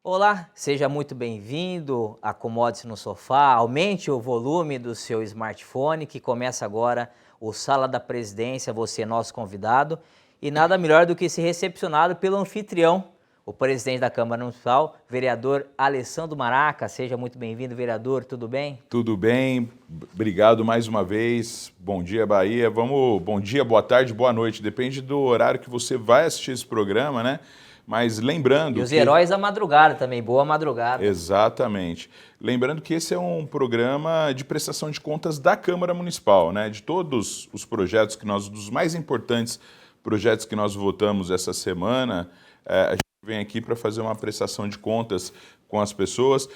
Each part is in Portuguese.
Olá, seja muito bem-vindo, acomode-se no sofá, aumente o volume do seu smartphone que começa agora o Sala da Presidência, você é nosso convidado e nada melhor do que ser recepcionado pelo anfitrião, o presidente da Câmara Municipal, vereador Alessandro Maraca. Seja muito bem-vindo, vereador, tudo bem? Tudo bem, obrigado mais uma vez, bom dia Bahia, bom dia, boa tarde, boa noite, depende do horário que você vai assistir esse programa, né? Mas E lembrando os que... heróis da madrugada também, boa madrugada. Exatamente. Lembrando que esse é um programa de prestação de contas da Câmara Municipal, né? De todos os projetos dos mais importantes projetos que nós votamos essa semana, a gente vem aqui para fazer uma prestação de contas com as pessoas.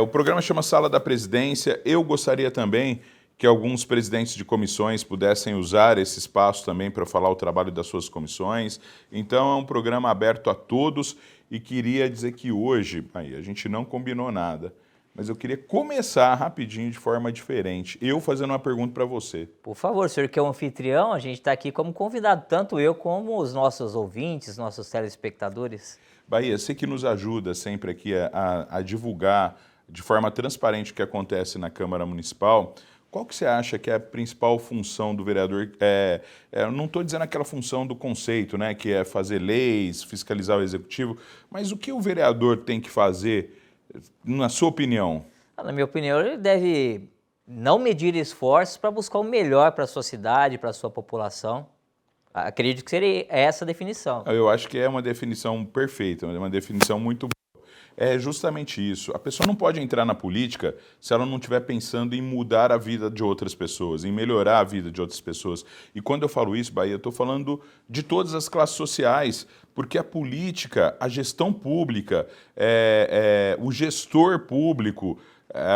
O programa chama Sala da Presidência. Eu gostaria também que alguns presidentes de comissões pudessem usar esse espaço também para falar o trabalho das suas comissões. Então é um programa aberto a todos e queria dizer que hoje, aí, a gente não combinou nada, mas eu queria começar rapidinho de forma diferente, eu fazendo uma pergunta para você. Por favor, senhor que é o anfitrião, a gente está aqui como convidado, tanto eu como os nossos ouvintes, nossos telespectadores. Bahia, você que nos ajuda sempre aqui a divulgar de forma transparente o que acontece na Câmara Municipal, qual que você acha que é a principal função do vereador? Eu não estou dizendo aquela função do conceito, né, que é fazer leis, fiscalizar o executivo, mas o que o vereador tem que fazer, na sua opinião? Na minha opinião, ele deve não medir esforços para buscar o melhor para a sua cidade, para a sua população. Acredito que seria essa a definição. Eu acho que é uma definição perfeita, uma definição muito boa. É justamente isso. A pessoa não pode entrar na política se ela não estiver pensando em mudar a vida de outras pessoas, em melhorar a vida de outras pessoas. E quando eu falo isso, Bahia, eu estou falando de todas as classes sociais, porque a política, a gestão pública, o gestor público,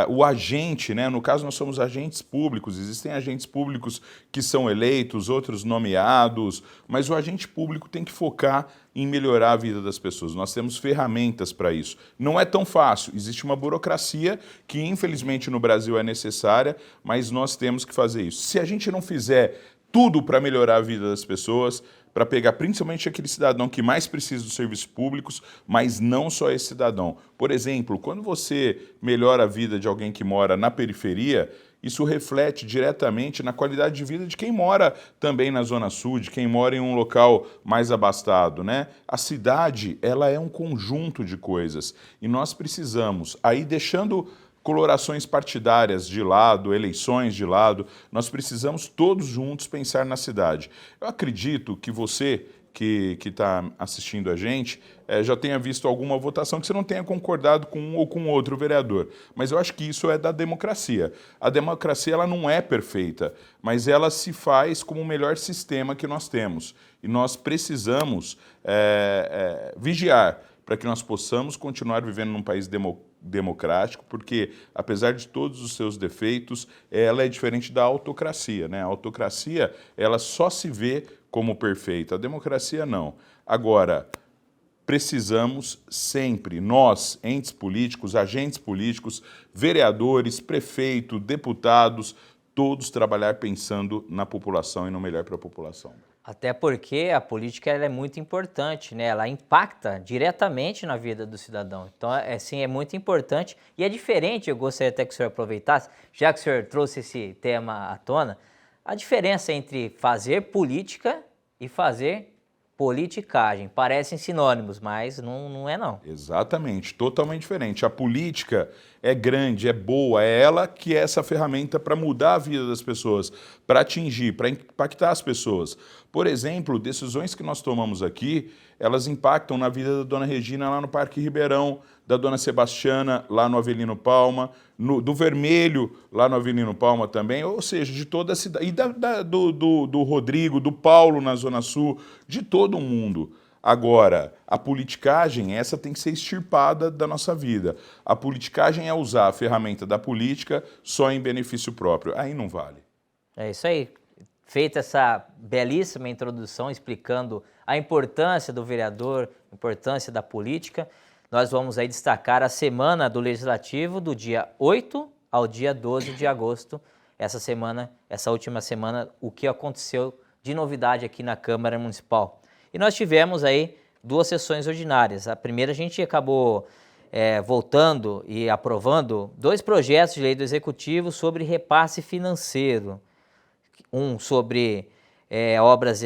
o agente, né? No caso nós somos agentes públicos, existem agentes públicos que são eleitos, outros nomeados, mas o agente público tem que focar em melhorar a vida das pessoas. Nós temos ferramentas para isso. Não é tão fácil, existe uma burocracia que infelizmente no Brasil é necessária, mas nós temos que fazer isso. Se a gente não fizer tudo para melhorar a vida das pessoas, para pegar principalmente aquele cidadão que mais precisa dos serviços públicos, mas não só esse cidadão. Por exemplo, quando você melhora a vida de alguém que mora na periferia, isso reflete diretamente na qualidade de vida de quem mora também na Zona Sul, de quem mora em um local mais abastado, né? A cidade, ela é um conjunto de coisas e nós precisamos, aí deixando colorações partidárias de lado, eleições de lado, nós precisamos todos juntos pensar na cidade. Eu acredito que você que está assistindo a gente já tenha visto alguma votação que você não tenha concordado com um ou com outro vereador. Mas eu acho que isso é da democracia. A democracia ela não é perfeita, mas ela se faz como o melhor sistema que nós temos. E nós precisamos vigiar para que nós possamos continuar vivendo num país democrático, porque, apesar de todos os seus defeitos, ela é diferente da autocracia, né? A autocracia, ela só se vê como perfeita, a democracia não. Agora, precisamos sempre, nós, entes políticos, agentes políticos, vereadores, prefeitos, deputados, todos trabalhar pensando na população e no melhor para a população. Até porque a política ela é muito importante, né? Ela impacta diretamente na vida do cidadão. Então, sim, é muito importante e é diferente, eu gostaria até que o senhor aproveitasse, já que o senhor trouxe esse tema à tona, a diferença entre fazer política e fazer politicagem. Parecem sinônimos, mas não é não. Exatamente, totalmente diferente. A política é grande, é boa, é ela que é essa ferramenta para mudar a vida das pessoas, para atingir, para impactar as pessoas. Por exemplo, decisões que nós tomamos aqui, elas impactam na vida da dona Regina lá no Parque Ribeirão, da dona Sebastiana lá no Avelino Palma, do Vermelho lá no Avelino Palma também, ou seja, de toda a cidade, e do Rodrigo, do Paulo na Zona Sul, de todo mundo. Agora, a politicagem, essa tem que ser extirpada da nossa vida. A politicagem é usar a ferramenta da política só em benefício próprio. Aí não vale. É isso aí. Feita essa belíssima introdução explicando a importância do vereador, a importância da política, nós vamos aí destacar a semana do Legislativo do dia 8 ao dia 12 de agosto. Essa semana, essa última semana, o que aconteceu de novidade aqui na Câmara Municipal. E nós tivemos aí 2 sessões ordinárias. A primeira a gente acabou voltando e aprovando 2 projetos de lei do Executivo sobre repasse financeiro. Um sobre obras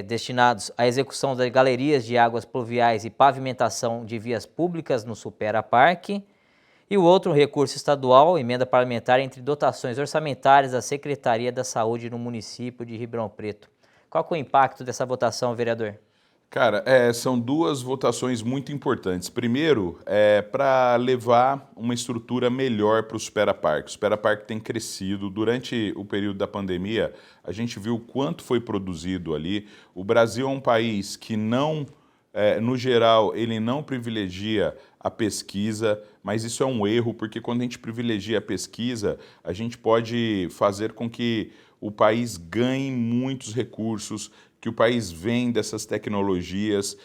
destinadas à execução das galerias de águas pluviais e pavimentação de vias públicas no Supera Parque. E o outro, um recurso estadual, emenda parlamentar entre dotações orçamentárias da Secretaria da Saúde no município de Ribeirão Preto. Qual que é o impacto dessa votação, vereador? Cara, são 2 votações muito importantes. Primeiro, para levar uma estrutura melhor para o Supera Parque. O Supera Parque tem crescido. Durante o período da pandemia, a gente viu o quanto foi produzido ali. O Brasil é um país que não, no geral, ele não privilegia a pesquisa, mas isso é um erro, porque quando a gente privilegia a pesquisa, a gente pode fazer com que o país ganhe muitos recursos, que o país venda essas tecnologias,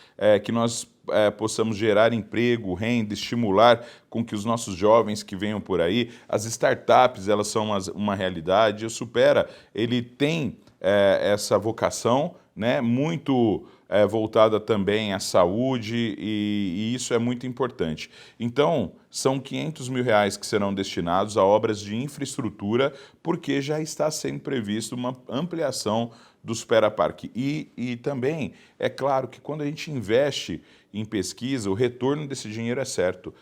que nós possamos gerar emprego, renda, estimular com que os nossos jovens que venham por aí, as startups, elas são uma realidade. O Supera, ele tem essa vocação, né, muito voltada também à saúde e isso é muito importante. Então, são R$500 mil que serão destinados a obras de infraestrutura, porque já está sendo previsto uma ampliação do Supera Parque. E também, é claro que quando a gente investe em pesquisa, o retorno desse dinheiro é certo.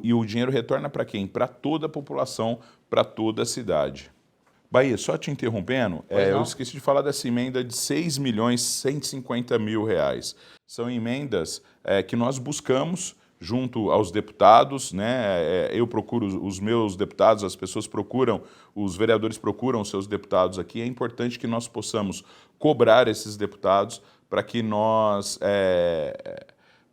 E o dinheiro retorna para quem? Para toda a população, para toda a cidade. Bahia, só te interrompendo, eu esqueci de falar dessa emenda de R$6.150.000. São emendas que nós buscamos junto aos deputados, né? Eu procuro os meus deputados, as pessoas procuram, os vereadores procuram os seus deputados aqui. É importante que nós possamos cobrar esses deputados para que nós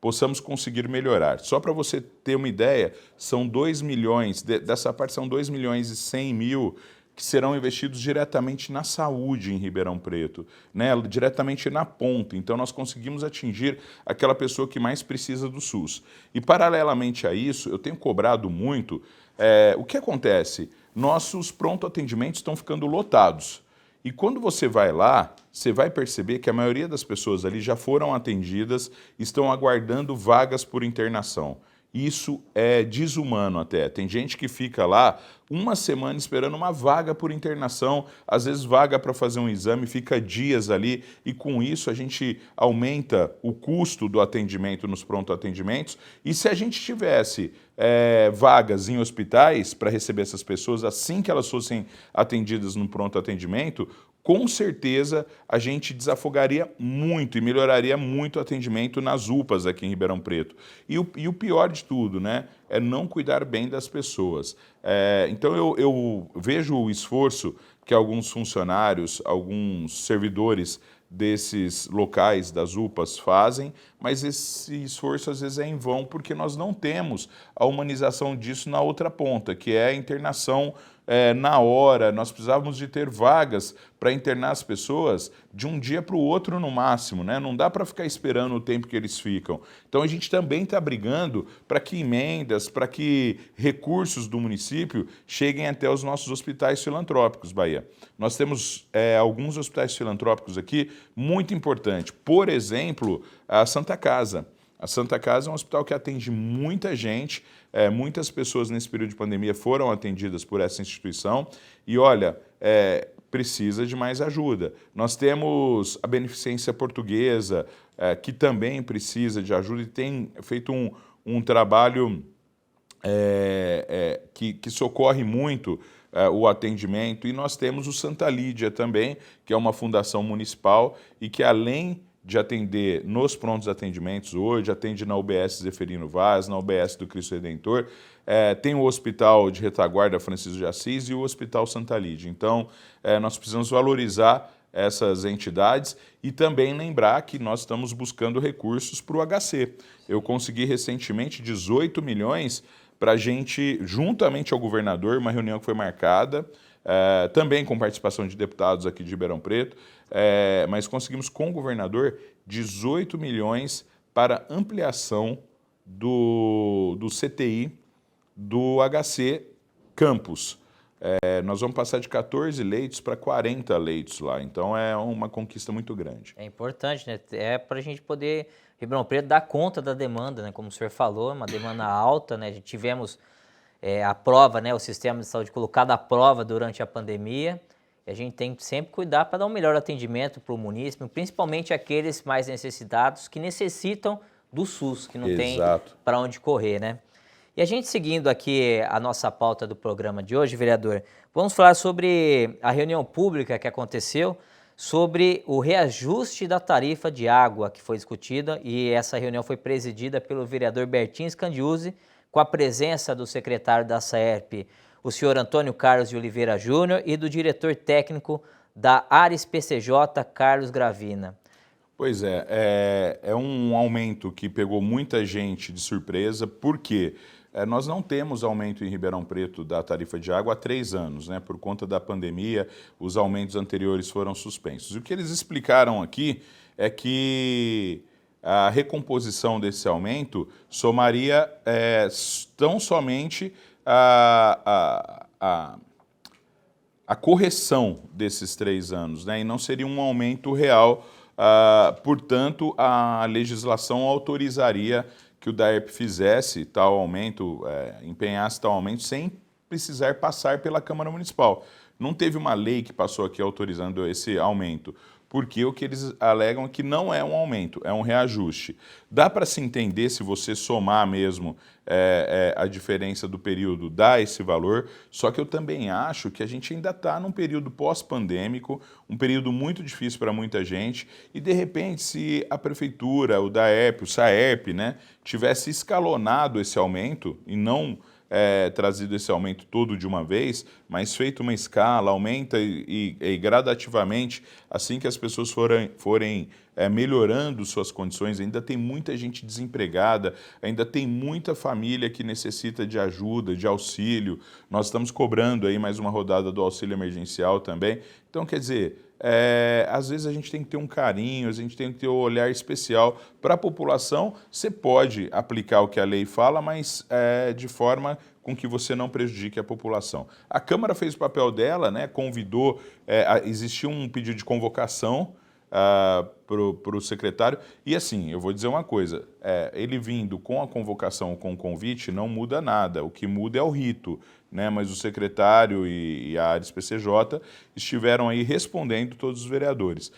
possamos conseguir melhorar. Só para você ter uma ideia, são 2 milhões, dessa parte são 2.100.000 que serão investidos diretamente na saúde em Ribeirão Preto, né? Diretamente na ponta. Então, nós conseguimos atingir aquela pessoa que mais precisa do SUS. E, paralelamente a isso, eu tenho cobrado muito. O que acontece? Nossos pronto-atendimentos estão ficando lotados. E quando você vai lá, você vai perceber que a maioria das pessoas ali já foram atendidas, estão aguardando vagas por internação. Isso é desumano até. Tem gente que fica lá uma semana esperando uma vaga por internação, às vezes vaga para fazer um exame, fica dias ali e com isso a gente aumenta o custo do atendimento nos pronto-atendimentos. E se a gente tivesse vagas em hospitais para receber essas pessoas assim que elas fossem atendidas no pronto-atendimento, com certeza a gente desafogaria muito e melhoraria muito o atendimento nas UPAs aqui em Ribeirão Preto. E o pior de tudo, né, é não cuidar bem das pessoas. Então eu vejo o esforço que alguns funcionários, alguns servidores desses locais, das UPAs, fazem, mas esse esforço às vezes é em vão, porque nós não temos a humanização disso na outra ponta, que é a internação na hora. Nós precisávamos de ter vagas para internar as pessoas de um dia para o outro no máximo, né? Não dá para ficar esperando o tempo que eles ficam. Então a gente também está brigando para que emendas, para que recursos do município cheguem até os nossos hospitais filantrópicos, Bahia. Nós temos alguns hospitais filantrópicos aqui muito importantes. Por exemplo, a Santa Casa. A Santa Casa é um hospital que atende muita gente, muitas pessoas nesse período de pandemia foram atendidas por essa instituição e, olha, precisa de mais ajuda. Nós temos a Beneficência Portuguesa, que também precisa de ajuda e tem feito um trabalho que socorre muito o atendimento. E nós temos o Santa Lídia também, que é uma fundação municipal e que, além de atender nos prontos atendimentos hoje, atende na UBS Zeferino Vaz, na UBS do Cristo Redentor, tem o Hospital de Retaguarda Francisco de Assis e o Hospital Santa Lídia. Então, nós precisamos valorizar essas entidades e também lembrar que nós estamos buscando recursos para o HC. Eu consegui recentemente 18 milhões para a gente, juntamente ao governador, uma reunião que foi marcada, também com participação de deputados aqui de Ribeirão Preto, mas conseguimos com o governador 18 milhões para ampliação do CTI do HC Campus. Nós vamos passar de 14 leitos para 40 leitos lá, então é uma conquista muito grande. É importante, né? É para a gente poder Ribeirão Preto dá conta da demanda, né? Como o senhor falou, uma demanda alta, né? Tivemos a prova, né? O sistema de saúde colocado à prova durante a pandemia. E a gente tem que sempre cuidar para dar um melhor atendimento para o munícipe, principalmente aqueles mais necessitados que necessitam do SUS, que não tem Exato. para onde correr, né? E a gente seguindo aqui a nossa pauta do programa de hoje, vereador, vamos falar sobre a reunião pública que aconteceu sobre o reajuste da tarifa de água que foi discutida, e essa reunião foi presidida pelo vereador Bertin Scandiuzzi, com a presença do secretário da SAERP, o senhor Antônio Carlos de Oliveira Júnior, e do diretor técnico da Ares PCJ, Carlos Gravina. Pois é um aumento que pegou muita gente de surpresa, porque nós não temos aumento em Ribeirão Preto da tarifa de água há 3 anos, né? Por conta da pandemia, os aumentos anteriores foram suspensos. E o que eles explicaram aqui é que a recomposição desse aumento somaria tão somente a correção desses 3 anos, né? E não seria um aumento real. Portanto, a legislação autorizaria que o DAERP fizesse tal aumento, empenhasse tal aumento, sem precisar passar pela Câmara Municipal. Não teve uma lei que passou aqui autorizando esse aumento, porque o que eles alegam é que não é um aumento, é um reajuste. Dá para se entender, se você somar mesmo a diferença do período, dá esse valor, só que eu também acho que a gente ainda está num período pós-pandêmico, um período muito difícil para muita gente, e de repente se a Prefeitura, o DAERP, o SAERP, né, tivesse escalonado esse aumento e não trazido esse aumento todo de uma vez, mas feito uma escala, aumenta e gradativamente, assim que as pessoas forem melhorando suas condições. Ainda tem muita gente desempregada, ainda tem muita família que necessita de ajuda, de auxílio. Nós estamos cobrando aí mais uma rodada do auxílio emergencial também. Então, quer dizer, às vezes a gente tem que ter um carinho, a gente tem que ter um olhar especial para a população. Você pode aplicar o que a lei fala, mas de forma com que você não prejudique a população. A Câmara fez o papel dela, né, convidou, existiu um pedido de convocação para o secretário, e assim, eu vou dizer uma coisa, ele vindo com a convocação, com o convite, não muda nada, o que muda é o rito, né? Mas o secretário e a Ares PCJ estiveram aí respondendo todos os vereadores.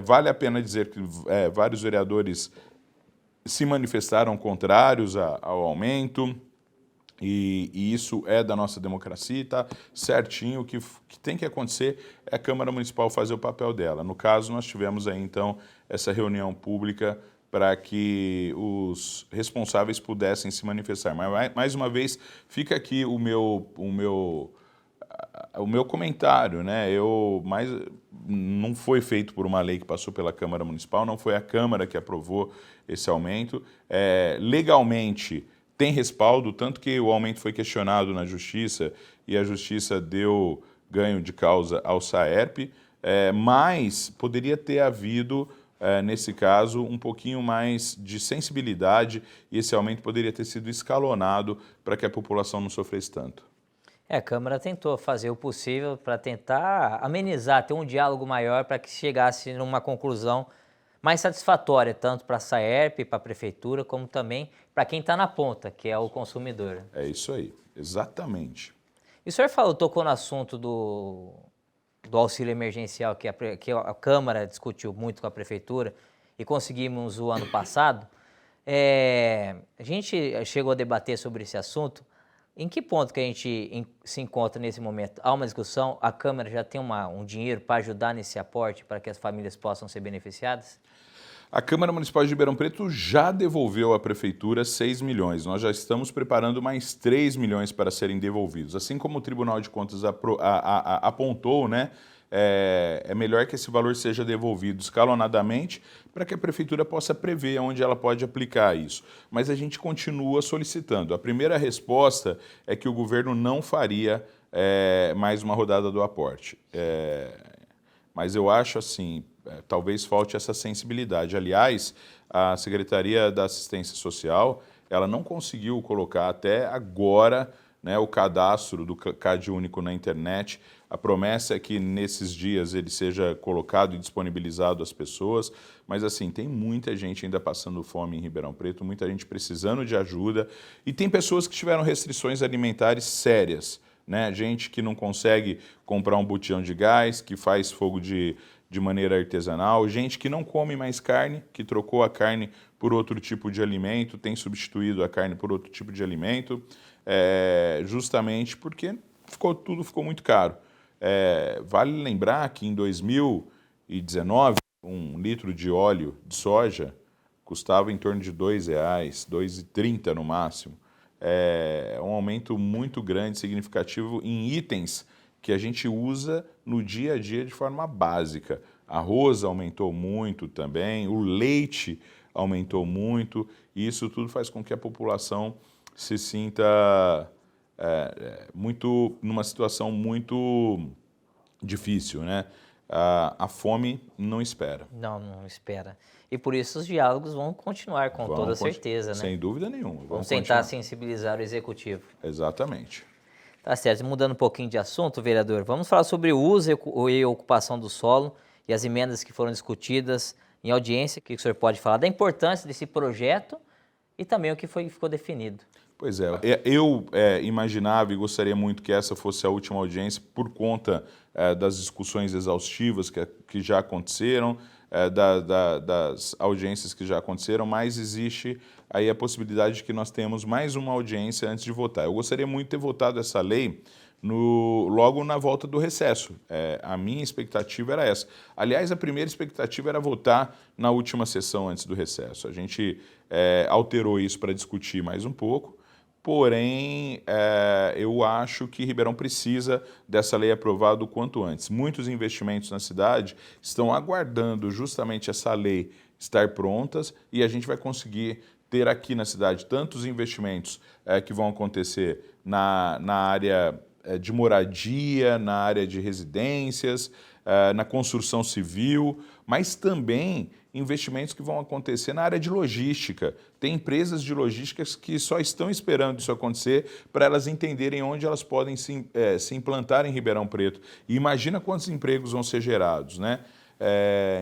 Vale a pena dizer que vários vereadores se manifestaram contrários ao aumento, e isso é da nossa democracia, está certinho. O que tem que acontecer é a Câmara Municipal fazer o papel dela. No caso, nós tivemos aí, então, essa reunião pública para que os responsáveis pudessem se manifestar. Mas, mais uma vez, fica aqui o meu comentário, né? Não foi feito por uma lei que passou pela Câmara Municipal, não foi a Câmara que aprovou esse aumento. Legalmente, tem respaldo, tanto que o aumento foi questionado na Justiça e a Justiça deu ganho de causa ao SAERP, mas poderia ter havido, nesse caso, um pouquinho mais de sensibilidade, e esse aumento poderia ter sido escalonado para que a população não sofresse tanto. A Câmara tentou fazer o possível para tentar amenizar, ter um diálogo maior para que chegasse numa conclusão mais satisfatória, tanto para a SAERP, para a Prefeitura, como também para quem está na ponta, que é o consumidor. É isso aí, exatamente. E o senhor tocou no assunto do auxílio emergencial, que a Câmara discutiu muito com a Prefeitura e conseguimos o ano passado. A gente chegou a debater sobre esse assunto. Em que ponto que a gente se encontra nesse momento? Há uma discussão? A Câmara já tem um dinheiro para ajudar nesse aporte, para que as famílias possam ser beneficiadas? A Câmara Municipal de Ribeirão Preto já devolveu à Prefeitura 6 milhões. Nós já estamos preparando mais 3 milhões para serem devolvidos. Assim como o Tribunal de Contas apontou, né? É melhor que esse valor seja devolvido escalonadamente para que a Prefeitura possa prever onde ela pode aplicar isso. Mas a gente continua solicitando. A primeira resposta é que o governo não faria mais uma rodada do aporte. Mas eu acho assim, talvez falte essa sensibilidade. Aliás, a Secretaria da Assistência Social, ela não conseguiu colocar até agora né, o cadastro do CAD único na internet. A promessa é que nesses dias ele seja colocado e disponibilizado às pessoas, mas assim, tem muita gente ainda passando fome em Ribeirão Preto, muita gente precisando de ajuda e tem pessoas que tiveram restrições alimentares sérias, né? Gente que não consegue comprar um botijão de gás, que faz fogo de maneira artesanal, gente que não come mais carne, que trocou a carne por outro tipo de alimento, tem substituído a carne por outro tipo de alimento, justamente porque tudo ficou muito caro. Vale lembrar que em 2019, um litro de óleo de soja custava em torno de R$ 2,00, R$ 2,30 no máximo. É um aumento muito grande, significativo em itens que a gente usa no dia a dia de forma básica. Arroz aumentou muito também, o leite aumentou muito, e isso tudo faz com que a população se sinta numa situação muito difícil, né? A fome não espera. Não espera. E por isso os diálogos vão continuar com toda certeza, né? Sem dúvida nenhuma. Vamos tentar sensibilizar o executivo. Exatamente. Tá certo. Mudando um pouquinho de assunto, vereador, vamos falar sobre o uso e ocupação do solo e as emendas que foram discutidas em audiência. O que o senhor pode falar da importância desse projeto e também o que ficou definido? Pois é, eu imaginava e gostaria muito que essa fosse a última audiência por conta das discussões exaustivas que já aconteceram, das audiências que já aconteceram, mas existe aí a possibilidade de que nós tenhamos mais uma audiência antes de votar. Eu gostaria muito de ter votado essa lei logo na volta do recesso. A minha expectativa era essa. Aliás, a primeira expectativa era votar na última sessão antes do recesso. A gente alterou isso para discutir mais um pouco, porém, eu acho que Ribeirão precisa dessa lei aprovada o quanto antes. Muitos investimentos na cidade estão aguardando justamente essa lei estar prontas e a gente vai conseguir ter aqui na cidade tantos investimentos que vão acontecer na área de moradia, na área de residências, na construção civil, mas também investimentos que vão acontecer na área de logística. Tem empresas de logística que só estão esperando isso acontecer para elas entenderem onde elas podem se implantar em Ribeirão Preto. E imagina quantos empregos vão ser gerados, né?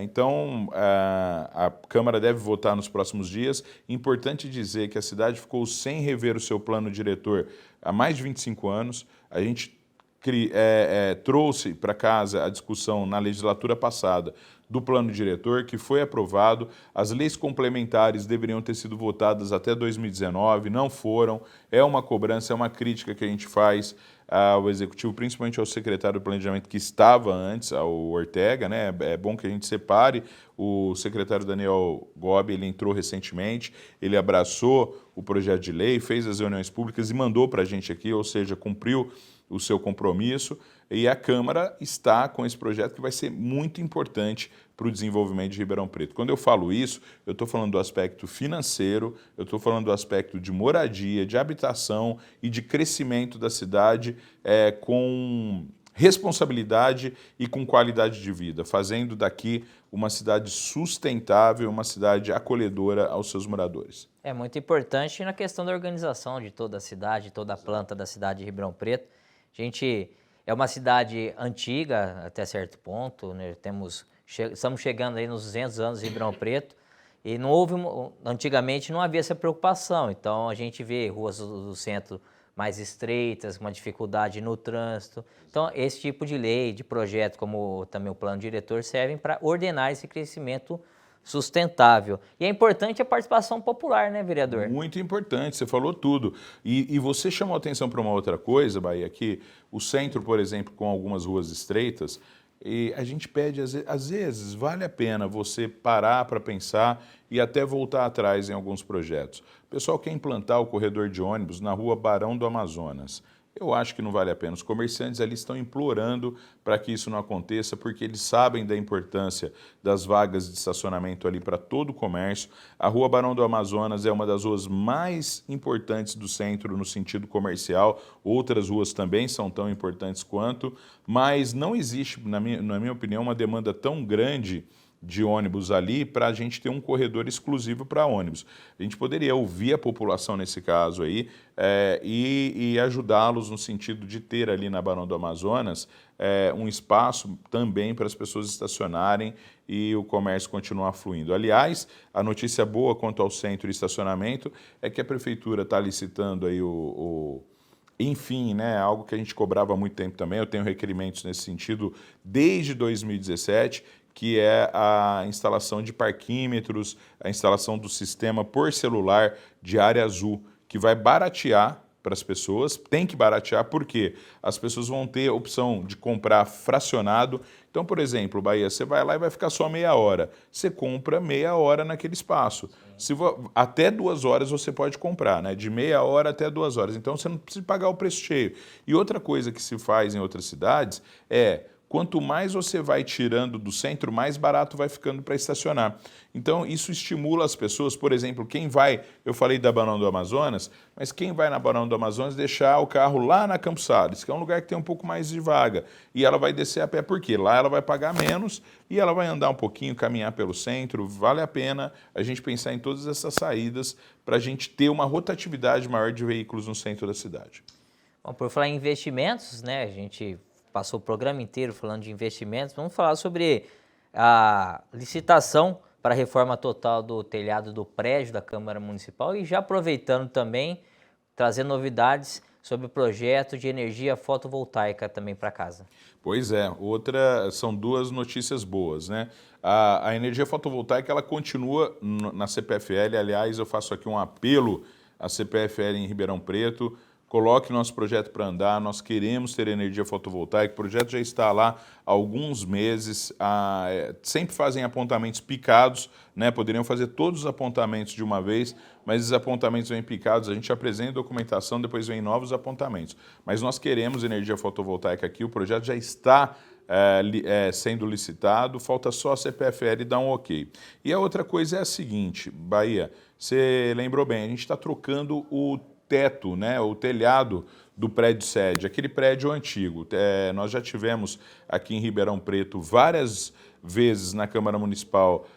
Então, a Câmara deve votar nos próximos dias. Importante dizer que a cidade ficou sem rever o seu plano diretor há mais de 25 anos. A gente trouxe para casa a discussão na legislatura passada do plano diretor, que foi aprovado. As leis complementares deveriam ter sido votadas até 2019, não foram. É uma cobrança, é uma crítica que a gente faz ao Executivo, principalmente ao secretário do Planejamento que estava antes, ao Ortega, né? É bom que a gente separe. O secretário Daniel Gobi, ele entrou recentemente, ele abraçou o projeto de lei, fez as reuniões públicas e mandou para a gente aqui, ou seja, cumpriu o seu compromisso, e a Câmara está com esse projeto que vai ser muito importante para o desenvolvimento de Ribeirão Preto. Quando eu falo isso, eu estou falando do aspecto financeiro, eu estou falando do aspecto de moradia, de habitação e de crescimento da cidade com responsabilidade e com qualidade de vida, fazendo daqui uma cidade sustentável, uma cidade acolhedora aos seus moradores. É muito importante na questão da organização de toda a cidade, toda a planta da cidade de Ribeirão Preto. A gente é uma cidade antiga até certo ponto, né? Estamos chegando aí nos 200 anos de Ribeirão Preto e antigamente não havia essa preocupação. Então a gente vê ruas do centro mais estreitas, com uma dificuldade no trânsito. Então esse tipo de lei, de projeto, como também o plano diretor, servem para ordenar esse crescimento sustentável. E é importante a participação popular, né, vereador? Muito importante, você falou tudo. E você chamou atenção para uma outra coisa, Bahia, que o centro, por exemplo, com algumas ruas estreitas, e a gente pede, às vezes, vale a pena você parar para pensar e até voltar atrás em alguns projetos. O pessoal quer implantar o corredor de ônibus na rua Barão do Amazonas. Eu acho que não vale a pena. Os comerciantes ali estão implorando para que isso não aconteça, porque eles sabem da importância das vagas de estacionamento ali para todo o comércio. A Rua Barão do Amazonas é uma das ruas mais importantes do centro no sentido comercial. Outras ruas também são tão importantes quanto, mas não existe, na minha opinião, uma demanda tão grande de ônibus ali para a gente ter um corredor exclusivo para ônibus. A gente poderia ouvir a população nesse caso aí e ajudá-los no sentido de ter ali na Barão do Amazonas um espaço também para as pessoas estacionarem e o comércio continuar fluindo. Aliás, a notícia boa quanto ao centro e estacionamento é que a prefeitura está licitando aí enfim, né, algo que a gente cobrava há muito tempo também, eu tenho requerimentos nesse sentido desde 2017, que é a instalação de parquímetros, a instalação do sistema por celular de área azul, que vai baratear para as pessoas, tem que baratear porque as pessoas vão ter a opção de comprar fracionado. Então, por exemplo, Bahia, você vai lá e vai ficar só meia hora. Você compra meia hora naquele espaço. Até 2 horas você pode comprar, né? De meia hora até 2 horas. Então, você não precisa pagar o preço cheio. E outra coisa que se faz em outras cidades é, quanto mais você vai tirando do centro, mais barato vai ficando para estacionar. Então, isso estimula as pessoas, por exemplo, quem vai, eu falei da Barão do Amazonas, mas quem vai na Barão do Amazonas deixar o carro lá na Campos Sales, que é um lugar que tem um pouco mais de vaga, e ela vai descer a pé, por quê? Lá ela vai pagar menos e ela vai andar um pouquinho, caminhar pelo centro, vale a pena a gente pensar em todas essas saídas para a gente ter uma rotatividade maior de veículos no centro da cidade. Bom, por falar em investimentos, né, a gente passou o programa inteiro falando de investimentos, vamos falar sobre a licitação para a reforma total do telhado do prédio da Câmara Municipal e já aproveitando também, trazer novidades sobre o projeto de energia fotovoltaica também para casa. Pois é, são 2 notícias boas, né? A energia fotovoltaica, ela continua na CPFL, aliás, eu faço aqui um apelo à CPFL em Ribeirão Preto, coloque nosso projeto para andar, nós queremos ter energia fotovoltaica, o projeto já está lá há alguns meses, sempre fazem apontamentos picados, né? Poderiam fazer todos os apontamentos de uma vez, mas esses apontamentos vêm picados, a gente apresenta a documentação, depois vem novos apontamentos. Mas nós queremos energia fotovoltaica aqui, o projeto já está sendo licitado, falta só a CPFL dar um ok. E a outra coisa é a seguinte, Bahia, você lembrou bem, a gente está trocando o teto, né, o telhado do prédio sede, aquele prédio antigo. Nós já tivemos aqui em Ribeirão Preto várias vezes na Câmara Municipal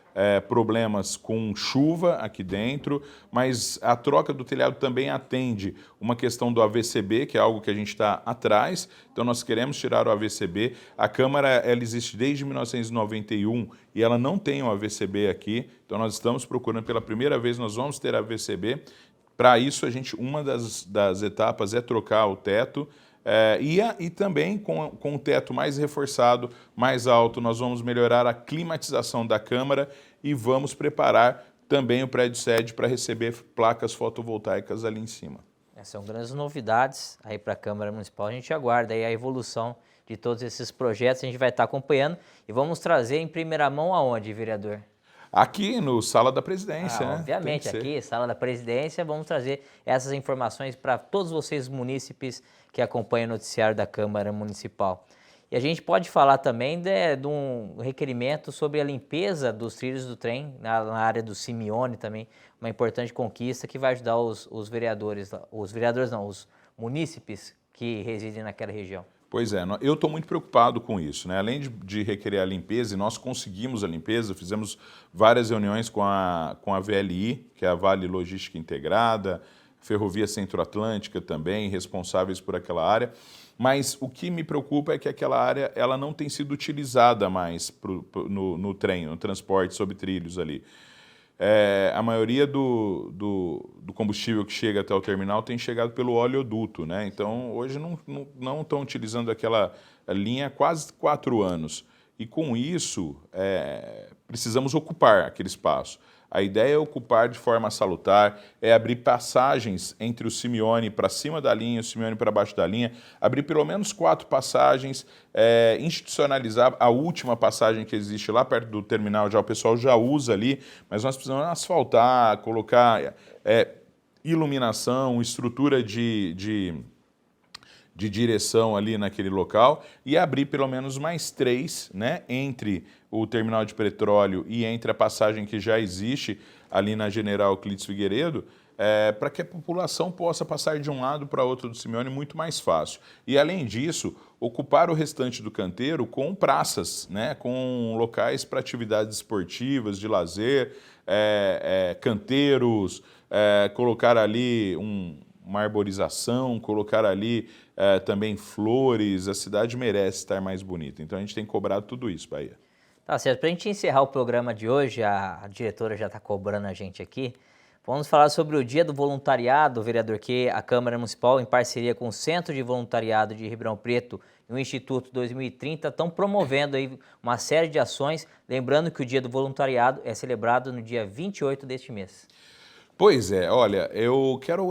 problemas com chuva aqui dentro, mas a troca do telhado também atende uma questão do AVCB, que é algo que a gente está atrás, então nós queremos tirar o AVCB. A Câmara ela existe desde 1991 e ela não tem o AVCB aqui, então nós estamos procurando pela primeira vez, nós vamos ter AVCB. Para isso, uma das etapas é trocar o teto e também com o teto mais reforçado, mais alto, nós vamos melhorar a climatização da Câmara e vamos preparar também o prédio sede para receber placas fotovoltaicas ali em cima. São grandes novidades aí para a Câmara Municipal, a gente aguarda aí a evolução de todos esses projetos, a gente vai estar acompanhando e vamos trazer em primeira mão aonde, vereador? Aqui no Sala da Presidência, né? Obviamente, aqui, Sala da Presidência, vamos trazer essas informações para todos vocês munícipes que acompanham o noticiário da Câmara Municipal. E a gente pode falar também de um requerimento sobre a limpeza dos trilhos do trem na área do Simeone também, uma importante conquista que vai ajudar os munícipes que residem naquela região. Pois é, eu estou muito preocupado com isso, né? Além de requerer a limpeza, e nós conseguimos a limpeza, fizemos várias reuniões com a VLI, que é a Vale Logística Integrada, Ferrovia Centro-Atlântica também, responsáveis por aquela área, mas o que me preocupa é que aquela área ela não tem sido utilizada mais no trem, no transporte sobre trilhos ali. A maioria do combustível que chega até o terminal tem chegado pelo oleoduto, né? Então, hoje não estão utilizando aquela linha há quase 4 anos. E com isso, precisamos ocupar aquele espaço. A ideia é ocupar de forma salutar, é abrir passagens entre o Simeone para cima da linha e o Simeone para baixo da linha, abrir pelo menos 4 passagens, institucionalizar a última passagem que existe lá perto do terminal, já o pessoal já usa ali, mas nós precisamos asfaltar, colocar iluminação, estrutura de direção ali naquele local e abrir pelo menos mais 3, né, entre o terminal de petróleo e entre a passagem que já existe ali na General Euclides Figueiredo, para que a população possa passar de um lado para outro do Simeone muito mais fácil. E, além disso, ocupar o restante do canteiro com praças, né, com locais para atividades esportivas, de lazer, canteiros, colocar ali uma arborização, colocar ali também flores. A cidade merece estar mais bonita. Então, a gente tem cobrado tudo isso, Bahia. Tá certo. Para a gente encerrar o programa de hoje, a diretora já está cobrando a gente aqui. Vamos falar sobre o Dia do Voluntariado, vereador, que a Câmara Municipal, em parceria com o Centro de Voluntariado de Ribeirão Preto e o Instituto 2030, estão promovendo aí uma série de ações. Lembrando que o Dia do Voluntariado é celebrado no dia 28 deste mês. Pois é, olha, eu quero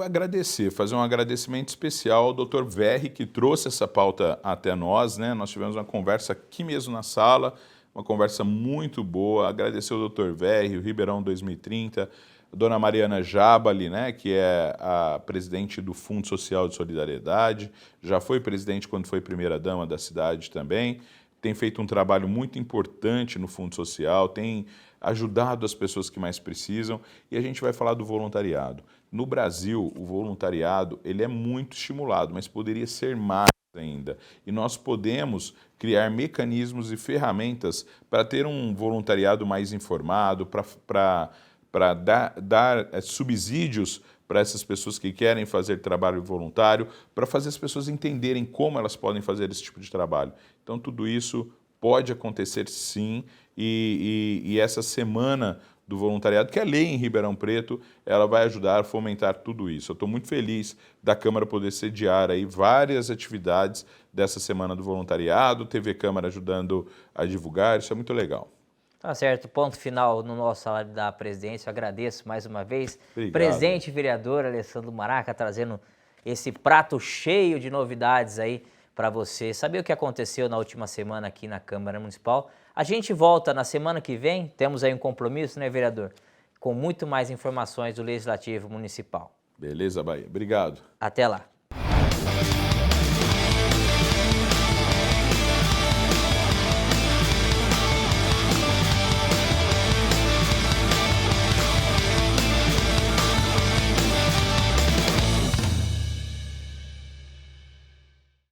fazer um agradecimento especial ao Dr. Verri, que trouxe essa pauta até nós, né? Nós tivemos uma conversa aqui mesmo na sala, uma conversa muito boa. Agradecer ao Dr. Verri, o Ribeirão 2030, a dona Mariana Jabali, né, que é a presidente do Fundo Social de Solidariedade, já foi presidente quando foi primeira-dama da cidade também, tem feito um trabalho muito importante no Fundo Social, tem ajudado as pessoas que mais precisam, e a gente vai falar do voluntariado. No Brasil, o voluntariado ele é muito estimulado, mas poderia ser mais ainda. E nós podemos criar mecanismos e ferramentas para ter um voluntariado mais informado, para dar subsídios para essas pessoas que querem fazer trabalho voluntário, para fazer as pessoas entenderem como elas podem fazer esse tipo de trabalho. Então, tudo isso pode acontecer sim, e essa semana do voluntariado, que é lei em Ribeirão Preto, ela vai ajudar a fomentar tudo isso. Eu estou muito feliz da Câmara poder sediar aí várias atividades dessa semana do voluntariado, TV Câmara ajudando a divulgar, isso é muito legal. Tá certo, ponto final no nosso salário da presidência. Eu agradeço mais uma vez. Obrigado. Presente vereador Alessandro Maraca trazendo esse prato cheio de novidades aí para você saber o que aconteceu na última semana aqui na Câmara Municipal. A gente volta na semana que vem, temos aí um compromisso, né, vereador? Com muito mais informações do Legislativo Municipal. Beleza, Bahia. Obrigado. Até lá.